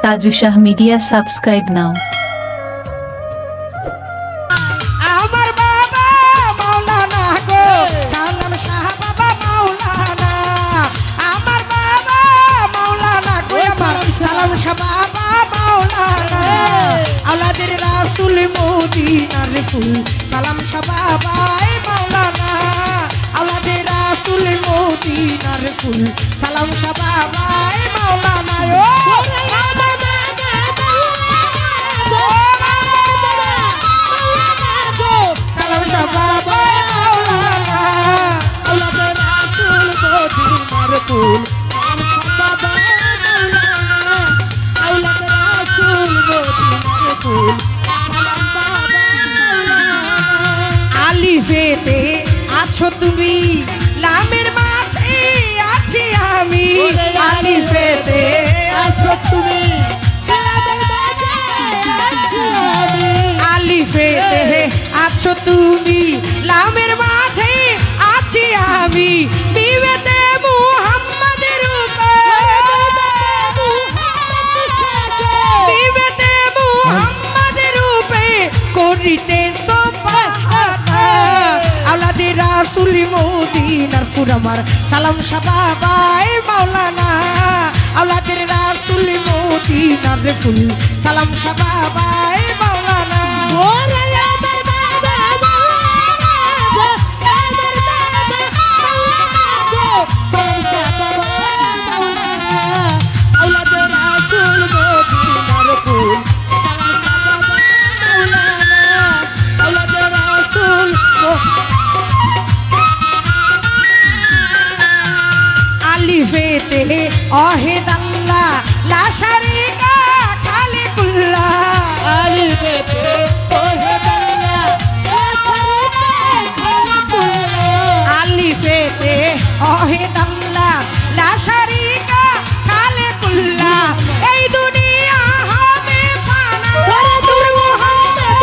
Taju Shah media subscribe নাও। আমার বাবা মাওলানা গো সালাম শাহ বাবা মাওলানা। আমার বাবা মাওলানা গো আমার সালাম শাহ বাবা মাওলানা। আওলাদের রাসূল মদিনার ফুল সালাম শাহ বাবা মাওলানা। আওলাদের রাসূল মদিনার ফুল সালাম শাহ বাবা মাওলানা। আলিফেতে আছো তুমি লামের মাঝে আছি আমি। আলিফেতে আছো তুমি আলিফেতে আছো তুমি লামের মাঝে আছি আমি। বিবেতে মুহাম্মাদের উপরে বিবেতে মুহাম্মাদের উপরে করিতে সুবহানা। আওলাদের রাসূল মদিনার ফুল আমার সালাম শাহ বাবা মাওলানা। আওলাদের রাসূল মদিনার ফুল সালাম শাহ বাবা মাওলানা। আলিফেতে ওয়াহিদ আল্লাহ লা শারীকা খালিকুল্লাহ। আলিফেতে ওয়াহিদ আল্লাহ লা শারীকা খালিকুল্লাহ। আলিফেতে ওয়াহিদ আল্লাহ লা শারীকা খালিকুল্লাহ। এই দুনিয়া হবে ফানা নূর মুহাম্মদ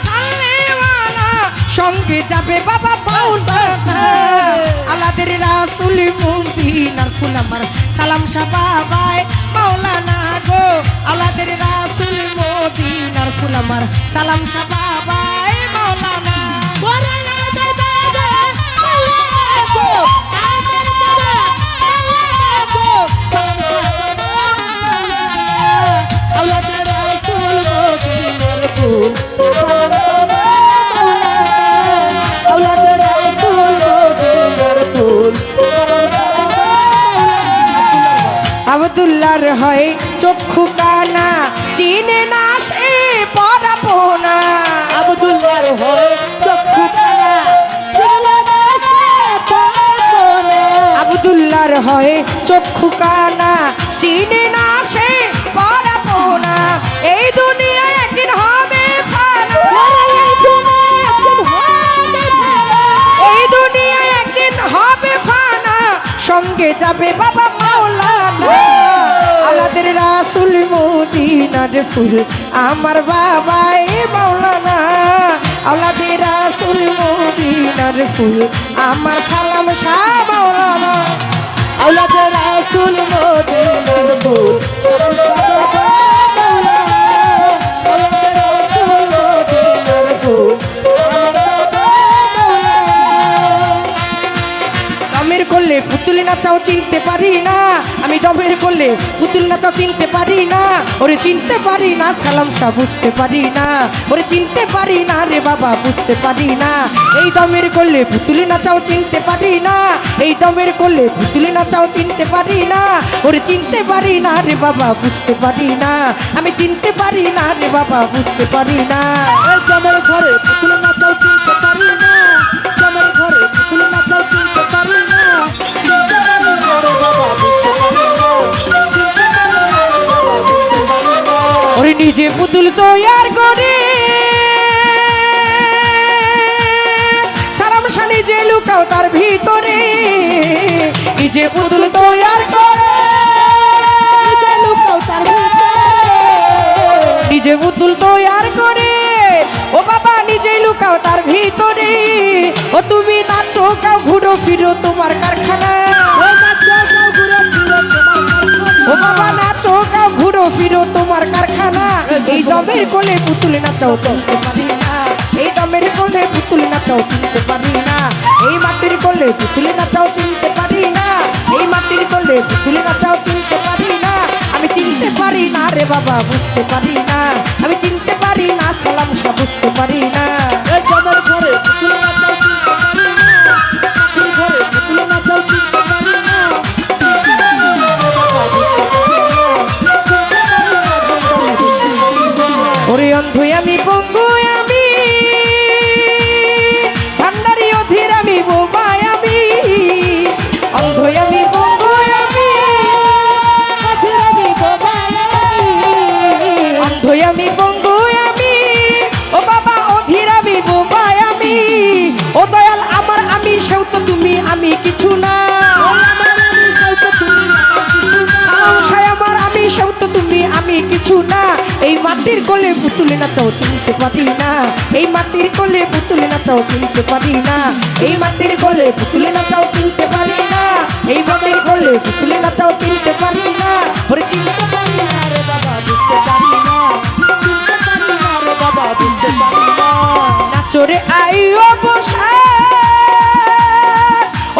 সাল্লাল্লাহু সঙ্গে যাবে বাবা মাওলানা। আওলাদের রাসূল মদিনার ফুল আমার সালাম শাহ বাবা মাওলানা গো। আওলাদের রাসূল মদিনার ফুল আমার সালাম শাহ বাবা মাওলানা। আব্দুল্লাহর হয় চক্ষু কানা চিনে না সে পরাপনা। আব্দুল্লাহর হয় চক্ষু কানা চিনে না সে পরাপনা। আব্দুল্লাহর হয় চক্ষু কানা চিনে না সে পরাপনা। এই দুনিয়ায় একদিন হবে ফানা এই দুনিয়ায় একদিন হবে ফানা সঙ্গে যাবে বাবা মাওলানা। আওলাদের রাসূল মদিনার ফুল আমার বাবা মাওলানা। আওলাদের রাসূল মদিনার ফুল আমার সালাম শাহ মাওলানা। আওলাদের রাসূল মদিনার ফুল দমের করলে পুতুল নাচাও চিনতে পারি না। আমি দমের করলে পুতুল নাচাও চিনতে পারি না। ওরে চিনতে পারি না সালাম শাহ বুঝতে পারি না। ওরে চিনতে পারি না রে বাবা বুঝতে পারি না। এই দমের করলে পুতুল নাচাও চিনতে পারি না। এই দমের করলে পুতুল নাচাও চিনতে পারি না। ওরে চিনতে পারি না রে বাবা বুঝতে পারি না। আমি চিনতে পারি না রে বাবা বুঝতে পারি না। এই দমের ঘরে পুতুল নাচাও চিনতে পারি না। দমের ঘরে পুতুল নাচাও চিনতে পারি না। ওরে নিজে পুতুল তৈয়ার করে সালাম শাহ নিজে লুকাও তার ভিতরে। নিজে পুতুল তৈয়ার করে নিজে লুকাও তার ভিতরে। নিজে পুতুল তৈয়ার করে ও বাবা নিজেই লুকাও তার ভিতরে। ও তুমি নাচো কাও ঘুরো ফিরো তোমার কারখানা। ও নাচো কাও ঘুরো ফিরো তোমার কারখানা। গভীরও তোমার কারখানা এই দমের কোলে পুতুল নাচাও চিনতে পারি না এই দমের কোলে পুতুল নাচাও চিনতে পারি না এই মাটির কোলে পুতুল নাচাও চিনতে পারি না এই মাটির কোলে পুতুল নাচাও চিনতে পারি না আমি চিনতে পারি না রে বাবা বুঝতে পারি না আমি চিনতে পারি না সালাম শাহ বুঝতে পারি না এই দমের ঘরে পুতুল নাচাও চিনতে পারি না মাটির ঘরে পুতুল নাচাও চিনতে পারি না ওরে অন্ধ আমি পঙ্গু আমি ভান্ডারি অধীর আমি বোবাই আমি অন্ধ আমি পঙ্গু আমি অধীর আমি বোবাই অন্ধ আমি পঙ্গু আমি ও বাবা অধীর আমি বোবাই আমি ও দয়াল আমার আমি সেও তো তুমি আমি কিছু না আমার আমি সেও তো তুমি আমি কিছু না এই মাটির কোলে পুতুল নাচাও চিনতে পারি না এই মাটির কোলে পুতুল নাচাও চিনতে পারি না এই মাটির কোলে পুতুল নাচাও চিনতে পারি না এই মাটির কোলে পুতুল নাচাও চিনতে পারি না ওরে চিনতে পারি না রে বাবা বুঝতে পারি না চিনতে পারি না রে বাবা বুঝতে পারি না নাচরে আইও বসা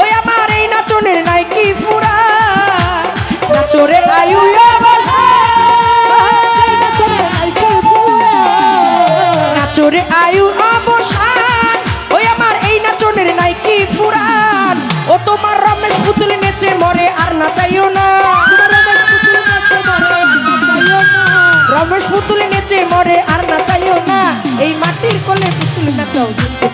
ওই আমার এই নাচনের নাই কি ফুরা নাচরে আইও বসা নাচরে আয়ু অবসান ওই আমার এই নাচনের নাই কি ফুরান ও তোমার রমেশ পুতুল নেচে মরে আর নাচাইও না রমেশ পুতুল নেচে মরে আর নাচাইও না এই মাটির কোলে পুতুল নাচাও চিনতে